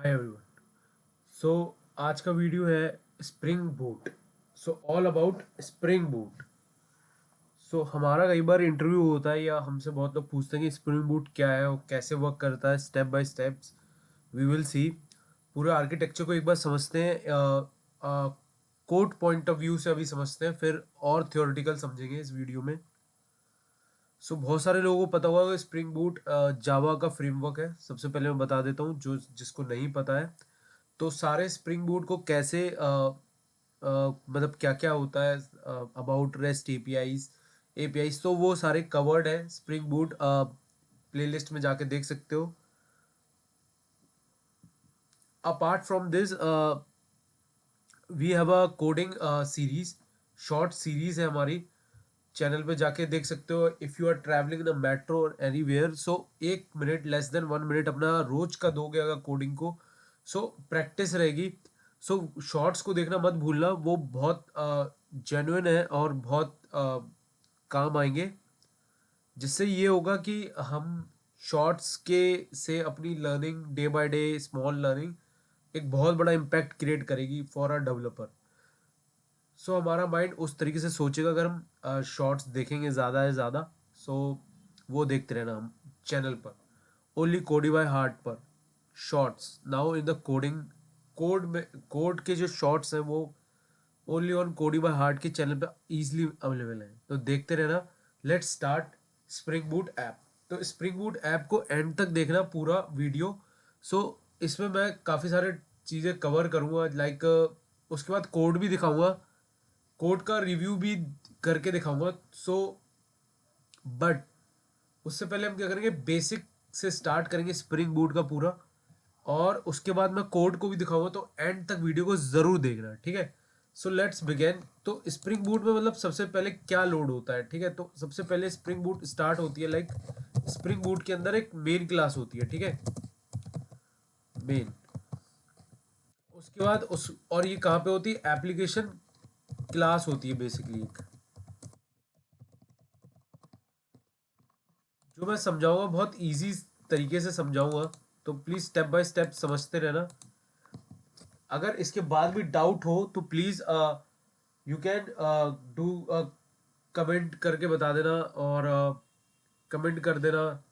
Hi everyone. सो आज का video है Spring Boot. So all about Spring Boot. So हमारा कई बार इंटरव्यू होता है या हमसे बहुत लोग पूछते हैं कि स्प्रिंग बूट क्या है और कैसे वर्क करता है। Step by steps we will see. पूरे आर्किटेक्चर को एक बार समझते हैं, कोड पॉइंट ऑफ व्यू से अभी समझते हैं, फिर और थियोरेटिकल समझेंगे इस वीडियो में। सो बहुत सारे लोगों को पता होगा कि स्प्रिंग बूट जावा का फ्रेमवर्क है। सबसे पहले मैं बता देता हूँ जो जिसको नहीं पता है। तो सारे स्प्रिंग बूट को कैसे मतलब क्या क्या होता है अबाउट रेस्ट एपीआईज तो वो सारे कवर्ड है स्प्रिंग बूट प्लेलिस्ट में जाके देख सकते हो। Apart from this we have a coding series, short series है हमारी। चैनल पे जाके देख सकते हो। If you are travelling in metro और anywhere, so 1 minute, less than 1 minute अपना रोज का दोगे अगर कोडिंग को, सो प्रैक्टिस रहेगी। सो शॉर्ट्स को देखना मत भूलना, वो बहुत जेन्युइन है और बहुत काम आएंगे। जिससे ये होगा कि हम शॉर्ट्स के से अपनी learning day by day small learning एक बहुत बड़ा इम्पैक्ट क्रिएट करेगी फॉर अ डेवलपर। सो हमारा माइंड उस तरीके से सोचेगा अगर हम शॉर्ट्स देखेंगे ज़्यादा से ज़्यादा। सो वो देखते रहना हम चैनल पर, ओनली कोडी बाय हार्ट पर shorts now in the coding. Code में कोड के जो शॉर्ट्स हैं वो ओनली ऑन कोडी बाय हार्ट के चैनल पे इजीली अवेलेबल है, तो देखते रहना। Let's start spring boot app. तो स्प्रिंग बूट ऐप को एंड तक देखना पूरा वीडियो। सो इसमें मैं काफ़ी सारे चीज़ें कवर करूँगा, लाइक उसके बाद कोड भी दिखाऊंगा, कोड का रिव्यू भी करके दिखाऊंगा। सो बट उससे पहले हम क्या करेंगे, बेसिक से स्टार्ट करेंगे स्प्रिंग बूट का पूरा, और उसके बाद मैं कोड को भी दिखाऊंगा। तो एंड तक वीडियो को जरूर देखना, ठीक है। So let's begin. तो स्प्रिंग बूट में मतलब सबसे पहले क्या लोड होता है, ठीक है। तो सबसे पहले स्प्रिंग बूट स्टार्ट होती है, लाइक स्प्रिंग बूट के अंदर एक मेन क्लास होती है, ठीक है, मेन। उसके बाद उस और ये कहाँ पे होती है, एप्लीकेशन क्लास होती है बेसिकली एक, जो मैं समझाऊंगा बहुत इजी तरीके से समझाऊंगा। तो प्लीज स्टेप बाय स्टेप समझते रहना। अगर इसके बाद भी डाउट हो तो please you can do comment करके बता देना, और कमेंट कर देना,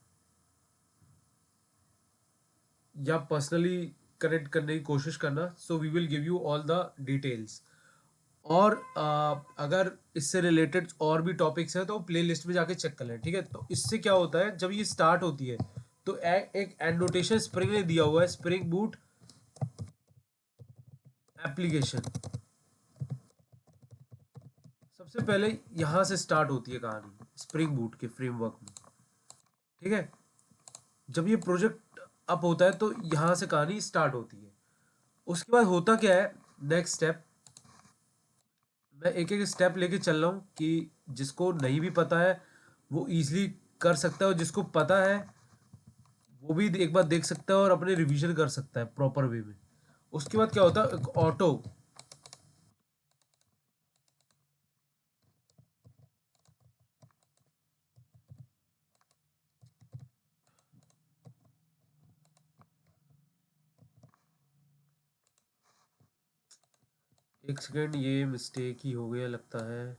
या पर्सनली कनेक्ट करने की कोशिश करना। So we will give you all the details. और अगर इससे रिलेटेड और भी टॉपिक्स हैं तो प्ले लिस्ट में जाके चेक कर लें, ठीक है। तो इससे क्या होता है, जब ये स्टार्ट होती है तो एक एनोटेशन स्प्रिंग ने दिया हुआ है, स्प्रिंग बूट एप्लीकेशन। सबसे पहले यहाँ से स्टार्ट होती है कहानी स्प्रिंग बूट के फ्रेमवर्क में, ठीक है। जब ये प्रोजेक्ट अप होता है तो यहाँ से कहानी स्टार्ट होती है। उसके बाद होता क्या है, नेक्स्ट स्टेप, मैं एक एक स्टेप लेके चल रहा हूँ कि जिसको नहीं भी पता है वो इजीली कर सकता है, और जिसको पता है वो भी एक बार देख सकता है और अपने रिवीजन कर सकता है प्रॉपर वे में। उसके बाद क्या होता है, ऑटो। एक सेकेंड, ये मिस्टेक ही हो गया लगता है।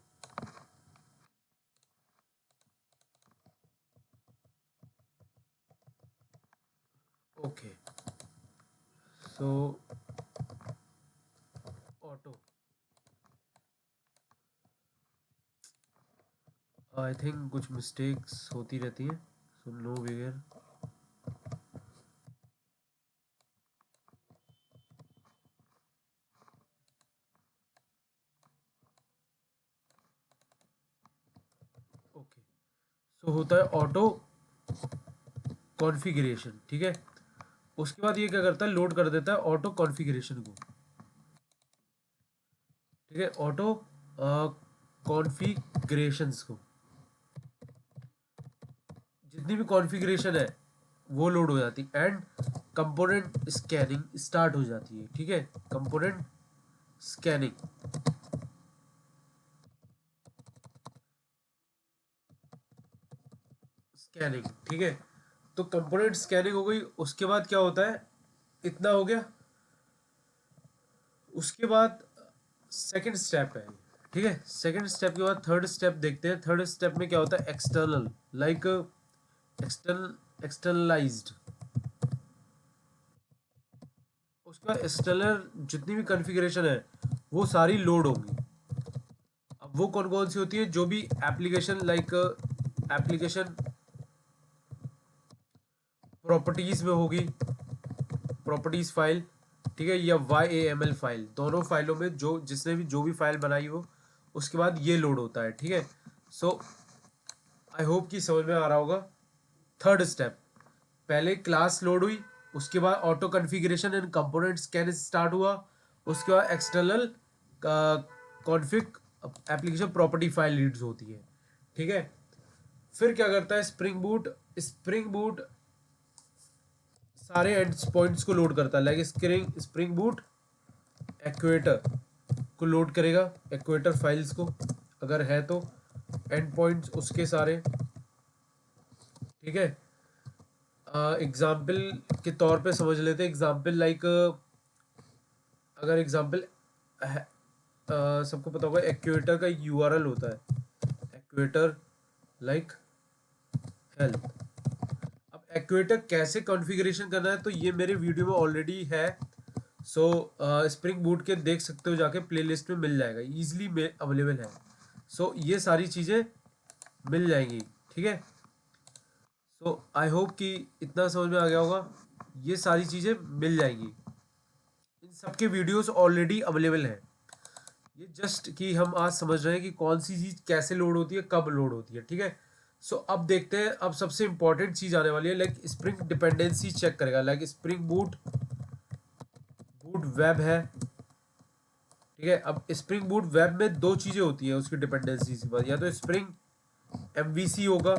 Okay, so auto, I think कुछ मिस्टेक्स होती रहती हैं, सो नो वेयर। ओके, सो होता है ऑटो कॉन्फ़िगरेशन, ठीक है। उसके बाद ये क्या करता है, लोड कर देता है ऑटो कॉन्फ़िगरेशन को, ठीक है, ऑटो कॉन्फ़िगरेशंस को। जितनी भी कॉन्फ़िगरेशन है वो लोड हो जाती है, एंड कंपोनेंट स्कैनिंग स्टार्ट हो जाती है, ठीक है। कंपोनेंट स्कैनिंग, स्कैनिंग, ठीक है। तो कंपोनेंट स्कैनिंग हो गई। उसके बाद क्या होता है, इतना हो गया। उसके बाद सेकंड स्टेप है, ठीक है। सेकंड स्टेप के बाद थर्ड स्टेप देखते हैं। थर्ड स्टेप में क्या होता है, एक्सटर्नल, लाइक एक्सटर्नलाइज्ड। उसका एक्सटर्नल जितनी भी कॉन्फ़िगरेशन है वो सारी लोड होंगी। अब वो कौन कौन सी होती है, जो भी एप्लीकेशन, लाइक एप्लीकेशन प्रॉपर्टीज में होगी, प्रॉपर्टीज फाइल, ठीक है, या YAML फाइल, दोनों फाइलों में जो जिसने भी जो भी फाइल बनाई हो, उसके बाद ये लोड होता है, ठीक है। सो आई होप कि समझ में आ रहा होगा। थर्ड स्टेप, पहले क्लास लोड हुई, उसके बाद auto configuration and component scan start हुआ, उसके बाद external config application property file reads होती है, ठीक है। फिर क्या करता है स्प्रिंग बूट, स्प्रिंग बूट सारे एंड पॉइंट्स को लोड करता है, लाइक स्प्रिंग बूट एक्वेटर को लोड करेगा, एक्वेटर फाइल्स को अगर है तो, एंड पॉइंट्स उसके सारे, ठीक है। एग्जाम्पल के तौर पे समझ लेते हैं। एग्जाम्पल लाइक अगर एग्जाम्पल सबको पता होगा एक्वेटर का URL होता है, एक्वेटर लाइक हेल्थ। अब एक्वेटर कैसे कॉन्फ़िगरेशन करना है तो ये मेरे वीडियो में ऑलरेडी है। सो स्प्रिंग बूट के देख सकते हो, जाके प्लेलिस्ट में मिल जाएगा, ईजिली अवेलेबल है। सो ये सारी चीज़ें मिल जाएंगी, ठीक है। सो आई होप कि इतना समझ में आ गया होगा। ये सारी चीज़ें मिल जाएंगी, इन सब के वीडियोस ऑलरेडी अवेलेबल हैं। ये जस्ट कि हम आज समझ रहे हैं कि कौन सी चीज़ कैसे लोड होती है, कब लोड होती है, ठीक है। सो अब देखते हैं, अब सबसे इंपॉर्टेंट चीज़ आने वाली है, लाइक स्प्रिंग डिपेंडेंसी चेक करेगा, like spring boot boot web है, ठीक है। अब स्प्रिंग बूट वेब में दो चीज़ें होती है उसकी डिपेंडेंसी के बाद, या तो स्प्रिंग MVC होगा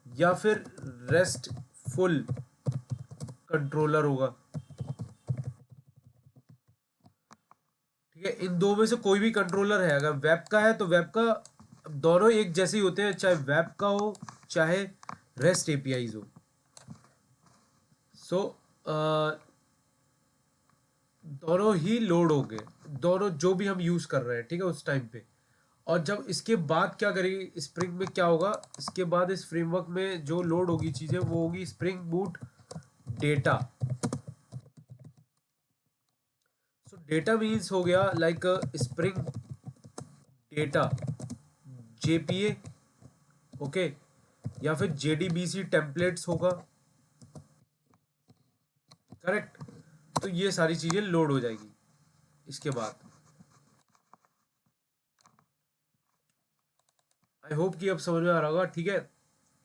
या फिर रेस्ट फुल कंट्रोलर होगा, ठीक है। इन दो में से कोई भी कंट्रोलर है, अगर वेब का है तो वेब का, दोनों एक जैसे ही होते हैं, चाहे वेब का हो चाहे रेस्ट APIs हो। सो दोनों ही लोड हो गए, दोनों जो भी हम यूज कर रहे हैं, ठीक है, उस टाइम पे। और जब इसके बाद क्या करेगी स्प्रिंग में, क्या होगा इसके बाद इस फ्रेमवर्क में जो लोड होगी चीजें, वो होगी स्प्रिंग बूट डेटा। सो डेटा मीन्स हो गया like spring data JPA, okay, या फिर JDBC टेम्पलेट्स होगा, करेक्ट। तो ये सारी चीजें लोड हो जाएगी इसके बाद। आई होप कि अब समझ में आ रहा होगा, ठीक है।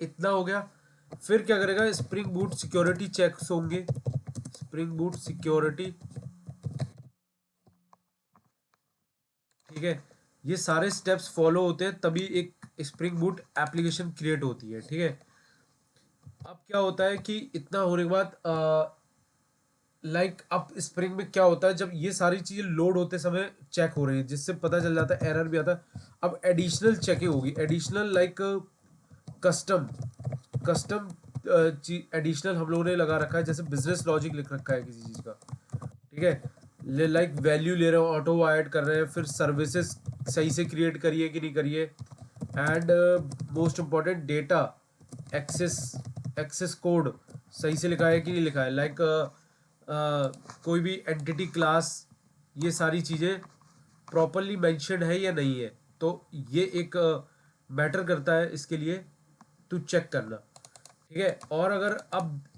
इतना हो गया। फिर क्या करेगा, स्प्रिंग बूट सिक्योरिटी चेक्स होंगे, स्प्रिंग बूट सिक्योरिटी, ठीक है। ये सारे स्टेप्स फॉलो होते हैं तभी एक स्प्रिंग बूट एप्लीकेशन क्रिएट होती है, ठीक है। अब क्या होता है कि इतना होने के बाद लाइक अब स्प्रिंग में क्या होता है, जब ये सारी चीजें लोड होते समय चेक हो रही है, जिससे पता चल जाता है, एरर भी आता है। अब एडिशनल चेकिंग होगी, additional like custom custom additional हम लोगों ने लगा रखा है, जैसे बिजनेस लॉजिक लिख रखा है किसी चीज़ का, ठीक है। लाइक वैल्यू ले रहे हो, ऑटो ऐड कर रहे हैं, फिर सर्विसेज सही से क्रिएट करिए कि नहीं करिए, and most important data access access code सही से लिखा है कि नहीं लिखा है, लाइक कोई भी एंटिटी क्लास, ये सारी चीज़ें प्रॉपरली मेंशन्ड है या नहीं है। तो ये एक मैटर करता है इसके लिए, टू चेक करना, ठीक है। और अगर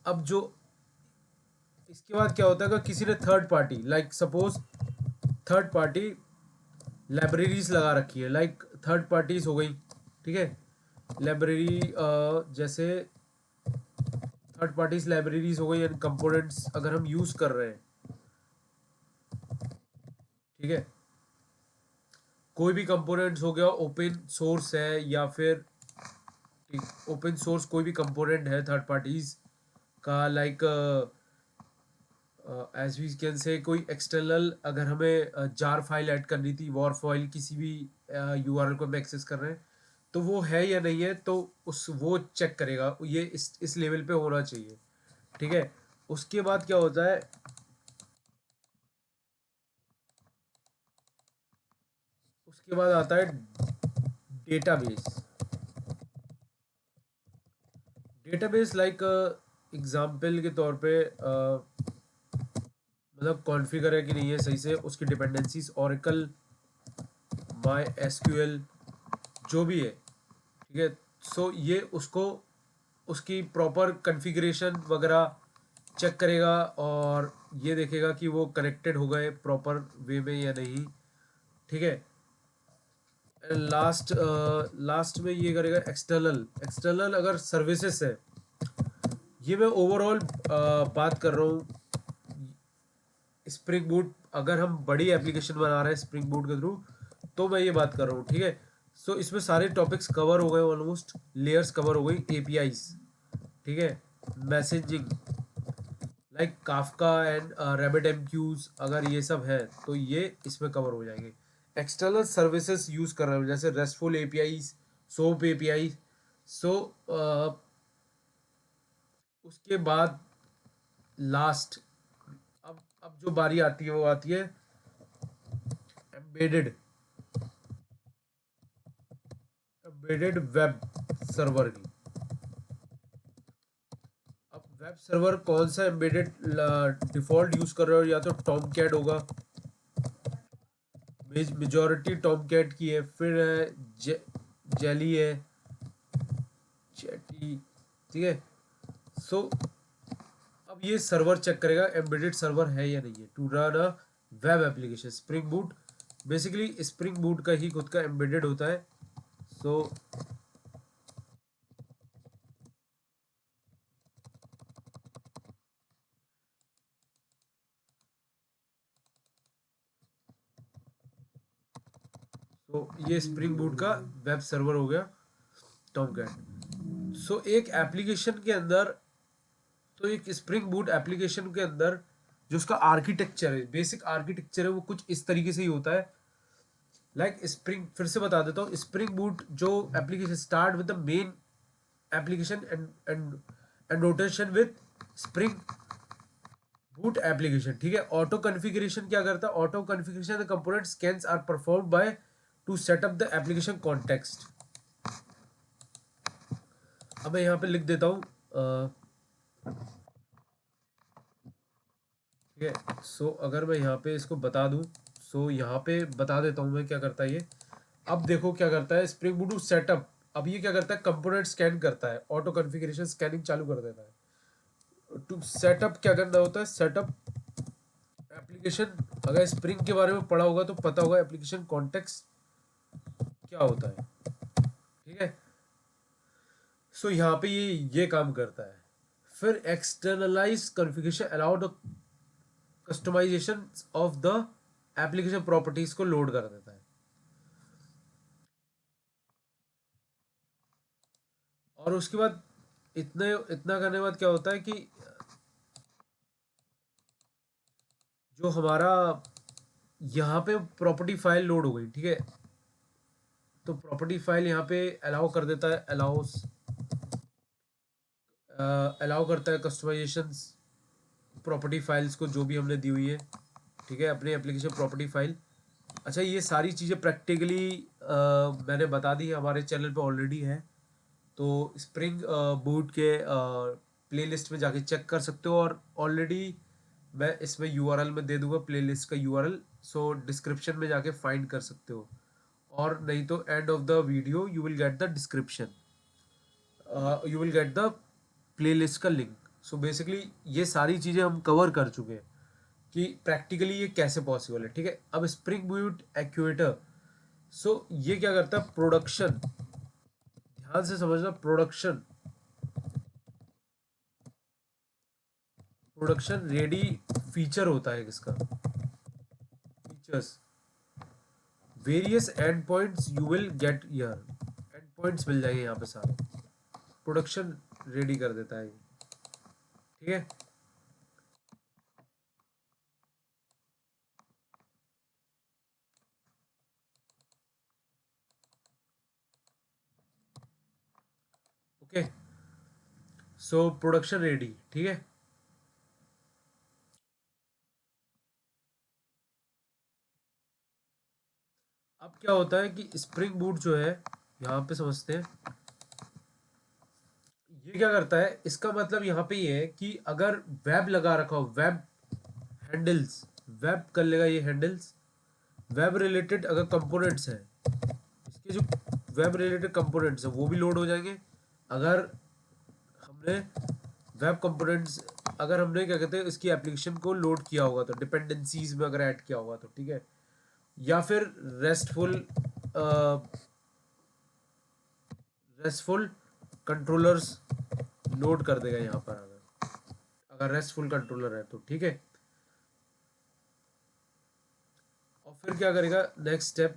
अब जो इसके बाद क्या होता है, अगर किसी ने third party, like suppose third party libraries लगा रखी है, लाइक थर्ड पार्टीज हो गई, ठीक है। लाइब्रेरी जैसे थर्ड पार्टीज लाइब्रेरीज हो गई एंड कंपोनेंट्स अगर हम यूज कर रहे हैं, ठीक है। कोई भी कंपोनेंट्स हो गया, ओपन सोर्स है या फिर ओपन सोर्स कोई भी कंपोनेंट है थर्ड पार्टीज का, like as we can say कोई एक्सटर्नल, अगर हमें जार फाइल ऐड करनी थी, वॉर फाइल किसी भी URL को हम एक्सेस कर रहे हैं, तो वो है या नहीं है, तो उस वो चेक करेगा, ये इस लेवल पे होना चाहिए, ठीक है। उसके बाद क्या होता है, उसके बाद आता है डेटाबेस। डेटाबेस लाइक एग्जाम्पल के तौर पे मतलब कॉन्फ़िगर है कि नहीं है सही से, उसकी डिपेंडेंसीज ओरेकल, माई एसक्यूएल, जो भी है, ठीक है। सो ये उसको उसकी प्रॉपर कॉन्फ़िगरेशन वगैरह चेक करेगा और ये देखेगा कि वो कनेक्टेड हो गए प्रॉपर वे में या नहीं, ठीक है। लास्ट में ये करेगा एक्सटर्नल। एक्सटर्नल अगर सर्विसेज है, ये मैं ओवरऑल बात कर रहा हूँ। स्प्रिंग बूट अगर हम बड़ी एप्लीकेशन बना रहे हैं स्प्रिंग बूट के थ्रू, तो मैं ये बात कर रहा हूँ, ठीक है। सो इसमें सारे टॉपिक्स कवर हो गए, ऑलमोस्ट लेयर्स कवर हो गई, एपीआईज, ठीक है, messaging like Kafka and Rabbit MQs, अगर ये सब है तो ये इसमें कवर हो जाएंगे। एक्सटर्नल सर्विसेज यूज कर रहे हो जैसे रेस्टफुल एपीआईज, सोप एपीआई। सो उसके बाद लास्ट, अब जो बारी आती है वो आती है एम्बेडेड एम्बेडेड वेब सर्वर की। अब वेब सर्वर कौन सा एम्बेडेड डिफॉल्ट यूज कर रहे हो, या तो टॉम कैट होगा, मेजॉरिटी टॉम कैट की है, फिर है जेली है, चैटी, ठीक है। सो अब ये सर्वर चेक करेगा एम्बेडेड सर्वर है या नहीं है to run a web application. Spring boot basically spring boot का ही खुद का एम्बेडेड होता है। सो ये स्प्रिंग बूट का वेब सर्वर हो गया टॉम कैट। एक एप्लीकेशन के अंदर, तो एक स्प्रिंग बूट एप्लीकेशन के अंदर जो उसका आर्किटेक्चर है, बेसिक आर्किटेक्चर है, वो कुछ इस तरीके से ही होता है। लाइक स्प्रिंग, फिर से बता देता हूँ, स्प्रिंग बूट जो application start with the main application and rotation with spring boot application, ठीक है। ऑटो कॉन्फ़िगरेशन क्या करता है, auto configuration the component scans are performed by to set up the application context. अब मैं यहाँ पे लिख देता हूँ, ठीक है। अगर मैं यहाँ पे इसको बता दूँ, यहाँ पे बता देता हूँ मैं क्या करता है ये। अब देखो क्या करता है स्प्रिंग बूट सेटअप। अब ये क्या करता है, कंपोनेंट स्कैन करता है, ऑटो कॉन्फ़िगरेशन स्कैनिंग चालू कर देता है। टू सेटअप क्या करना होता है, सेटअप एप्लीकेशन। अगर स्प्रिंग के बारे में पढ़ा होगा तो पता होगा एप्लीकेशन कॉन्टेक्स्ट क्या होता है, ठीक है। यहाँ पे ये काम करता है। फिर externalize configuration allow the customization of the application properties को लोड कर देता है। और उसके बाद इतने इतना करने के बाद क्या होता है कि जो हमारा यहाँ पे प्रॉपर्टी फाइल लोड हो गई, ठीक है। तो प्रॉपर्टी फाइल यहाँ पे अलाउ कर देता है, अलाउ करता है कस्टमाइजेशंस प्रॉपर्टी फाइल्स को जो भी हमने दी हुई है, ठीक है, अपने एप्लीकेशन प्रॉपर्टी फाइल। अच्छा, ये सारी चीज़ें प्रैक्टिकली मैंने बता दी है, हमारे चैनल पे ऑलरेडी है। तो स्प्रिंग बूट के प्लेलिस्ट में जाके चेक कर सकते हो, और ऑलरेडी मैं इसमें यूआरएल में दे दूंगा प्लेलिस्ट का यूआरएल। डिस्क्रिप्शन में जाके फाइंड कर सकते हो, और नहीं तो end of the video you will get the description, you will get the playlist का लिंक। बेसिकली ये सारी चीज़ें हम कवर कर चुके हैं कि प्रैक्टिकली ये कैसे पॉसिबल है, ठीक है। अब स्प्रिंग बूट एक्चुएटर, ये क्या करता है, प्रोडक्शन, ध्यान से समझना, प्रोडक्शन प्रोडक्शन रेडी फीचर होता है किसका, features, various endpoints you will get here, endpoints मिल जाएंगे यहाँ पे सारे, प्रोडक्शन रेडी कर देता है, ठीक है। ओके, प्रोडक्शन रेडी, ठीक है। अब क्या होता है कि स्प्रिंग बूट जो है, यहाँ पे समझते हैं ये क्या करता है। इसका मतलब यहाँ पे ये है कि अगर वेब लगा रखा हो, वेब हैंडल्स, वेब कर लेगा ये हैंडल्स, वेब रिलेटेड अगर कंपोनेंट्स हैं, इसके जो वेब रिलेटेड कंपोनेंट्स हैं वो भी लोड हो जाएंगे। अगर हमने वेब कंपोनेंट्स, अगर हमने क्या कहते हैं इसकी एप्लीकेशन को लोड किया होगा तो डिपेंडेंसीज में अगर ऐड किया होगा तो ठीक है, या फिर रेस्टफुल रेस्टफुल कंट्रोलर्स लोड कर देगा यहाँ पर, अगर अगर रेस्टफुल कंट्रोलर है तो ठीक है। और फिर क्या करेगा नेक्स्ट स्टेप,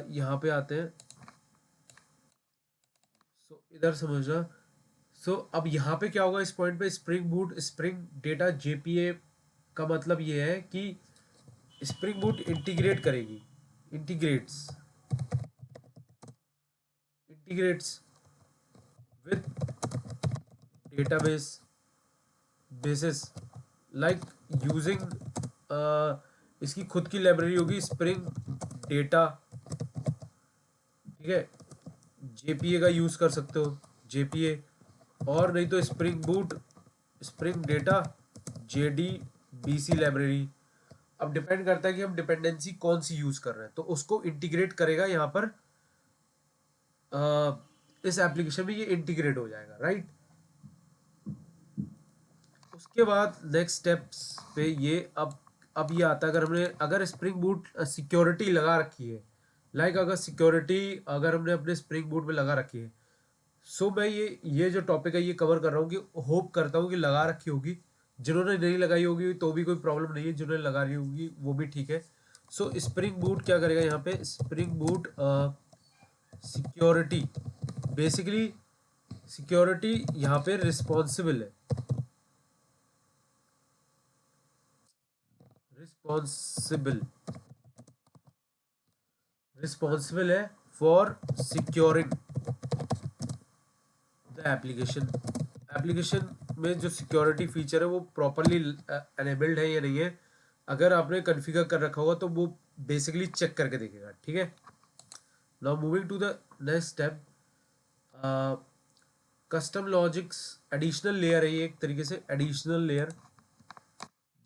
यहाँ पे आते हैं। सो इधर समझना। सो अब यहाँ पे क्या होगा इस पॉइंट पे, spring boot spring data JPA का मतलब ये है कि स्प्रिंग बूट इंटीग्रेट करेगी, integrates integrates with database basis, like using, इसकी खुद की लाइब्रेरी होगी स्प्रिंग डेटा, ठीक है। जेपीए का यूज कर सकते हो, जेपीए, और नहीं तो spring boot spring data JD BC library. अब डिपेंड करता है कि हम डिपेंडेंसी कौन सी यूज कर रहे हैं, तो उसको इंटीग्रेट करेगा यहाँ पर, इस एप्लीकेशन में ये इंटीग्रेट हो जाएगा, राइट। उसके बाद नेक्स्ट स्टेप्स पे ये, अब ये आता है, अगर हमने अगर स्प्रिंग बूट सिक्योरिटी लगा रखी है, लाइक अगर सिक्योरिटी अगर हमने अपने स्प्रिंग बूट में लगा रखी है, सो मैं ये जो टॉपिक है ये कवर कर रहा हूँ कि होप करता हूँ कि लगा रखी होगी। जिन्होंने नहीं लगाई होगी तो भी कोई प्रॉब्लम नहीं है, जिन्होंने लगा रही होगी वो भी ठीक है। सो स्प्रिंग बूट क्या करेगा यहाँ पे, spring boot security, basically security यहाँ पे रिस्पॉन्सिबल है, रिस्पॉन्सिबल रिस्पॉन्सिबल है for securing the application. Application में जो सिक्योरिटी फीचर है वो प्रॉपरली एनेबल्ड है या नहीं है, अगर आपने कॉन्फ़िगर कर रखा होगा तो वो बेसिकली चेक करके देखेगा, ठीक है। Now moving to the next step, custom logics, additional layer है ये, एक तरीके से एडिशनल लेयर,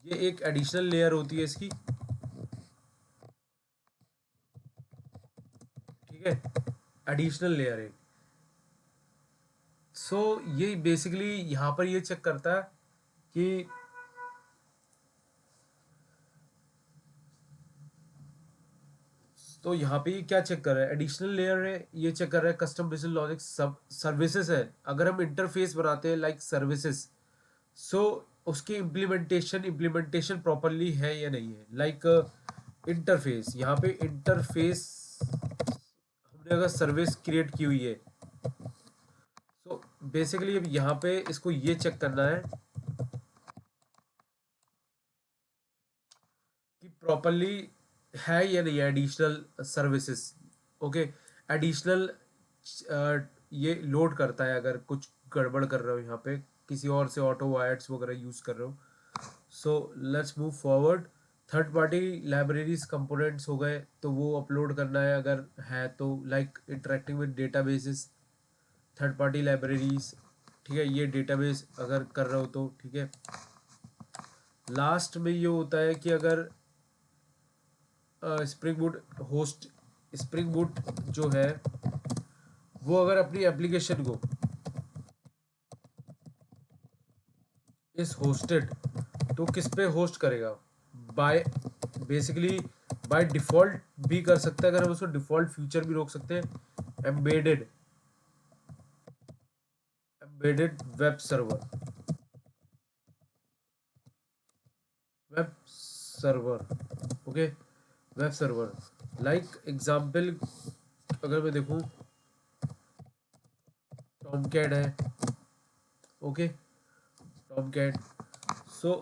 ये एक एडिशनल लेयर होती है इसकी, ठीक है, एडिशनल लेयर है। सो ये बेसिकली यहाँ पर ये चेक करता है कि, तो यहाँ पे ये क्या चेक कर रहा है, एडिशनल लेयर है, ये चेक कर रहा है कस्टम बिजनेस लॉजिक सब सर्विसेज है, अगर हम इंटरफेस बनाते हैं लाइक सर्विसेज, सो उसकी इम्प्लीमेंटेशन प्रॉपरली है या नहीं है, लाइक इंटरफेस, यहाँ पे इंटरफेस हमने अगर सर्विस क्रिएट की हुई है, सो बेसिकली अब यहाँ पे इसको ये चेक करना है कि प्रॉपरली है या नहीं है एडिशनल सर्विसेज, ओके। एडिशनल ये लोड करता है अगर कुछ गड़बड़ कर रहे हो, यहाँ पे किसी और से ऑटो वायर्स वगैरह यूज कर रहे हो। So let's move forward. Third party libraries components हो गए तो वो अपलोड करना है अगर है तो, like interacting with databases, third party libraries, ठीक है, ये डेटाबेस अगर कर रहे हो तो ठीक है। लास्ट में ये होता है कि अगर spring boot host, spring boot जो है वो अगर अपनी एप्लीकेशन को इस होस्टेड, तो किस पे होस्ट करेगा, बाय बेसिकली बाय डिफॉल्ट भी कर सकता है, अगर हम उसको डिफॉल्ट फीचर भी रोक सकते हैं, embedded embedded web server, web server, okay, web server, like example अगर मैं देखूं, टॉमकैट है, okay, Tomcat. So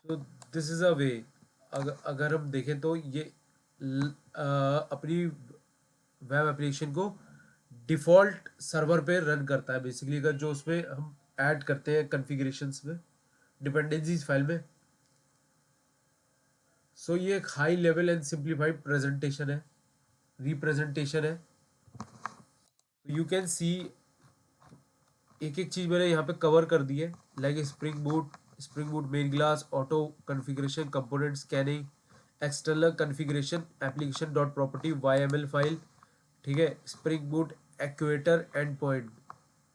so this is a way, अगर हम देखें तो ये अपनी वेब एप्लीकेशन को डिफ़ॉल्ट सर्वर पे रन करता है बेसिकली, अगर जो उसमें हम ऐड करते हैं कॉन्फ़िगरेशंस में डिपेंडेंसीज फाइल में। सो ये एक high level and simplified presentation है, रिप्रेजेंटेशन है। यू कैन सी एक एक चीज मैंने यहाँ पे कवर कर दी है, like spring boot main class, auto configuration, component scanning, external configuration, application dot property, YML file, ठीक है, Spring boot equator and point,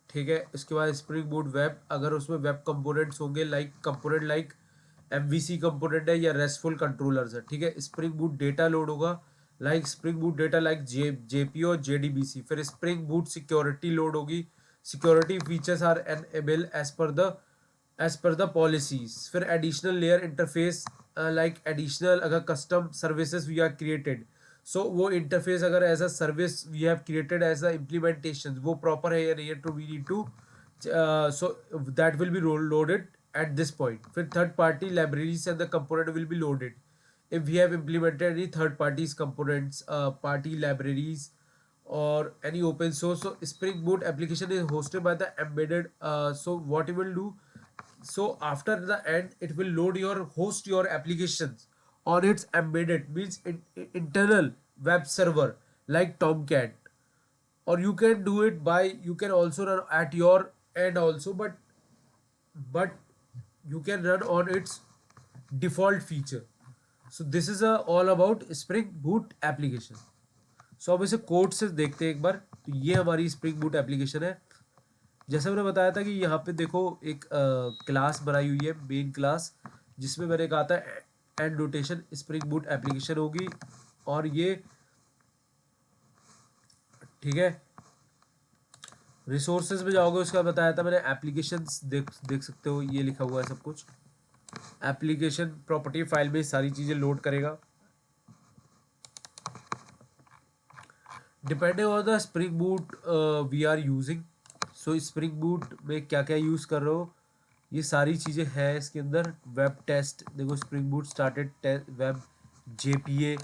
ठीक है। इसके बाद स्प्रिंग बूट वेब, अगर उसमें वेब कंपोनेंट्स होंगे like component like MVC component है या रेस्टफुल कंट्रोलर्स है, ठीक है। स्प्रिंग बूट डेटा लोड होगा like spring boot data like JPO और JDBC। फिर स्प्रिंग बूट सिक्योरिटी लोड होगी, security features are enable as per the policies. फिर additional layer interface like additional अगर custom services we are created, so वो interface अगर as a service we have created as a implementation वो proper है या नहीं है, to we need to so that will be loaded at this point. फिर third party libraries and the component will be loaded if we have implemented any third parties components, party libraries or any open source. So Spring Boot application is hosted by the embedded, so what it will do, so after the end it will load your host your applications on its embedded means internal web server like Tomcat, or you can do it by, you can also run at your end also, but you can run on its default feature. So this is all about Spring Boot application. So अब इसे code से देखते हैं एक बार। तो ये हमारी spring boot application है। जैसे मैंने बताया था कि यहाँ पे देखो एक क्लास बनाई हुई है, मेन क्लास, जिसमें मैंने कहा था and notation spring boot application होगी, और ये ठीक है। रिसोर्सेज में जाओगे, उसका बताया था मैंने, एप्लीकेशंस देख सकते हो, ये लिखा हुआ है सब कुछ। एप्लीकेशन प्रॉपर्टी फाइल में सारी चीज़ें लोड करेगा। Depending on the spring boot we are using, so spring boot में क्या क्या यूज़ कर रहे हो, ये सारी चीज़ें हैं इसके अंदर। वेब टेस्ट देखो, Spring Boot started web JPA,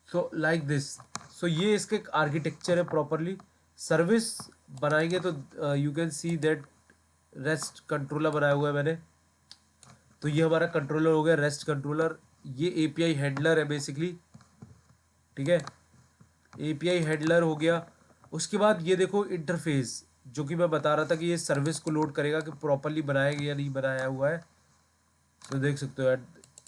so like this. So ये इसके आर्किटेक्चर है प्रॉपरली। सर्विस बनाएंगे तो you can see that rest controller बनाया हुआ है मैंने। तो ये हमारा कंट्रोलर हो गया, रेस्ट कंट्रोलर। ये API हैंडलर है बेसिकली, ठीक है, API हैंडलर हो गया। उसके बाद ये देखो इंटरफेस, जो कि मैं बता रहा था कि ये सर्विस को लोड करेगा कि प्रॉपरली बनाया गया या नहीं बनाया हुआ है। तो देख सकते हो,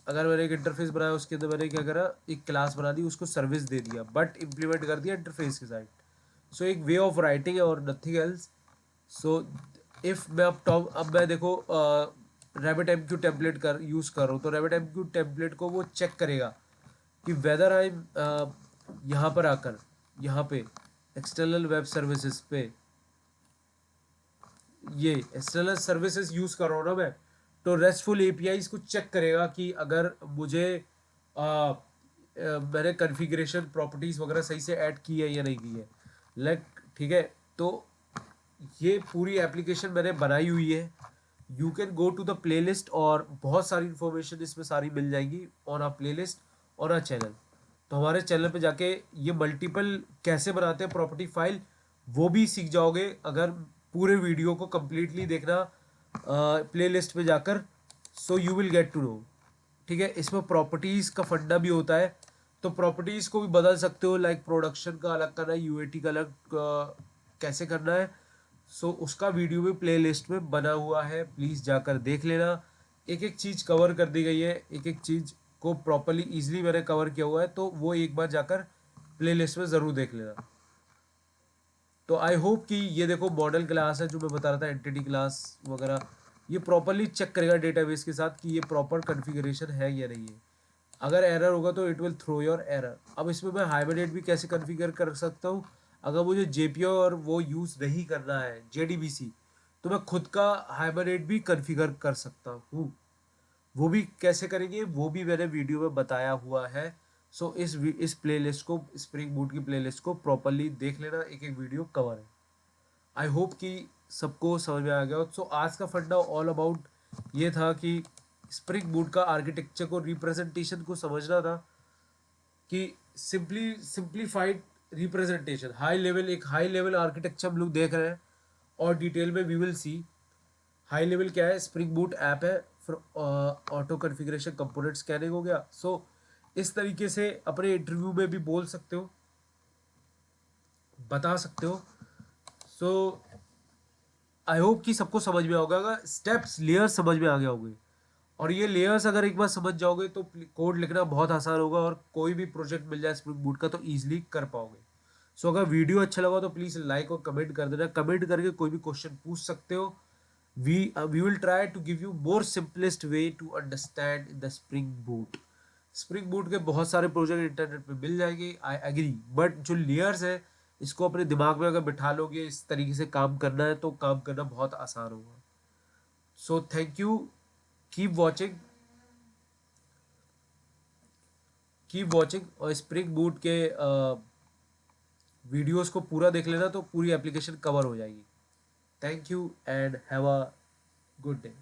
अगर मैंने एक इंटरफेस बनाया, उसके अंदर मैंने क्या करा, एक क्लास बना दी, उसको सर्विस दे दिया, बट इम्प्लीमेंट कर दिया इंटरफेस के साइड। सो एक वे ऑफ राइटिंग है और नथिंग एल्स। सो इफ मैं अब मैं देखो रैबिट MQ टेम्पलेट कर यूज़ कर रहा हूँ, तो रैबिट MQ टेम्पलेट को वो चेक करेगा कि वेदर आई यहाँ पर आकर, यहाँ पे एक्सटर्नल वेब सर्विसेज पे, ये एक्सटर्नल सर्विसेज यूज़ कर रहा हूँ ना मैं, तो रेस्टफुल APIs को चेक करेगा कि अगर मुझे मैंने कॉन्फ़िगरेशन प्रॉपर्टीज़ वगैरह सही से ऐड की है या नहीं की है, लाइक, ठीक है। तो ये पूरी एप्लीकेशन मैंने बनाई हुई है। You can go to the playlist, और बहुत सारी इन्फॉर्मेशन इसमें सारी मिल जाएगी ऑन आ प्लेलिस्ट और आ चैनल। तो हमारे चैनल पे जाके ये मल्टीपल कैसे बनाते हैं प्रॉपर्टी फाइल, वो भी सीख जाओगे अगर पूरे वीडियो को कंप्लीटली देखना प्लेलिस्ट पे जाकर। So you will get to know, ठीक है। इसमें प्रॉपर्टीज़ का फंडा भी होता है, तो प्रॉपर्टीज़ को भी बदल सकते हो, लाइक प्रोडक्शन का अलग करना है, UAT का अलग कैसे करना है। सो उसका वीडियो भी प्ले लिस्ट में बना हुआ है, प्लीज़ जाकर देख लेना। एक एक चीज़ कवर कर दी गई है, एक एक चीज़ को प्रॉपरली ईजिली मैंने कवर किया हुआ है, तो वो एक बार जाकर प्ले लिस्ट में ज़रूर देख लेना। तो आई होप कि ये देखो मॉडल क्लास है जो मैं बता रहा था, एंटिटी क्लास वगैरह, ये प्रॉपरली चेक करेगा डेटाबेस के साथ कि ये प्रॉपर कॉन्फ़िगरेशन है या नहीं है। अगर एरर होगा तो it will throw your error. अब इसमें मैं हाइबरनेट भी कैसे कॉन्फ़िगर कर सकता हूँ, अगर मुझे JPO और वो यूज़ नहीं करना है, JDBC, तो मैं खुद का हाइबरनेट भी कॉन्फ़िगर कर सकता हूँ। वो भी कैसे करेंगे वो भी मैंने वीडियो में बताया हुआ है। सो इस प्लेलिस्ट को, स्प्रिंग बूट की प्लेलिस्ट को प्रॉपरली देख लेना, एक एक वीडियो कवर है। आई होप कि सबको समझ में आ गया। सो आज का फंडा ऑल अबाउट ये था कि स्प्रिंग बूट का आर्किटेक्चर को, रिप्रेजेंटेशन को समझना था कि सिंप्लीफाइड रिप्रेजेंटेशन, हाई लेवल, एक हाई लेवल आर्किटेक्चर हम लोग देख रहे हैं, और डिटेल में we will see high level क्या है, स्प्रिंग बूट ऐप है, फिर ऑटो कॉन्फ़िगरेशन कंपोनेंट स्कैनिंग हो गया। सो इस तरीके से अपने इंटरव्यू में भी बोल सकते हो, बता सकते हो। सो आई होप कि सबको समझ में होगा, स्टेप्स लेयर्स समझ में आ गया होंगे। और ये लेयर्स अगर एक बार समझ जाओगे तो कोड लिखना बहुत आसान होगा, और कोई भी प्रोजेक्ट मिल जाए स्प्रिंग बूट का तो ईजिली कर पाओगे। सो अगर वीडियो अच्छा लगा तो प्लीज़ लाइक और कमेंट कर देना। कमेंट करके कोई भी क्वेश्चन पूछ सकते हो। we will try to give you more simplest way to understand the spring boot। Spring boot के बहुत सारे प्रोजेक्ट इंटरनेट पे मिल जाएंगे, आई एग्री, बट जो लेयर्स है इसको अपने दिमाग में अगर बिठा लोगे, इस तरीके से काम करना है तो काम करना बहुत आसान होगा। So thank you, keep watching, keep watching. और स्प्रिंग बूट के वीडियोस को पूरा देख लेना तो पूरी एप्लीकेशन कवर हो जाएगी। Thank you and have a good day.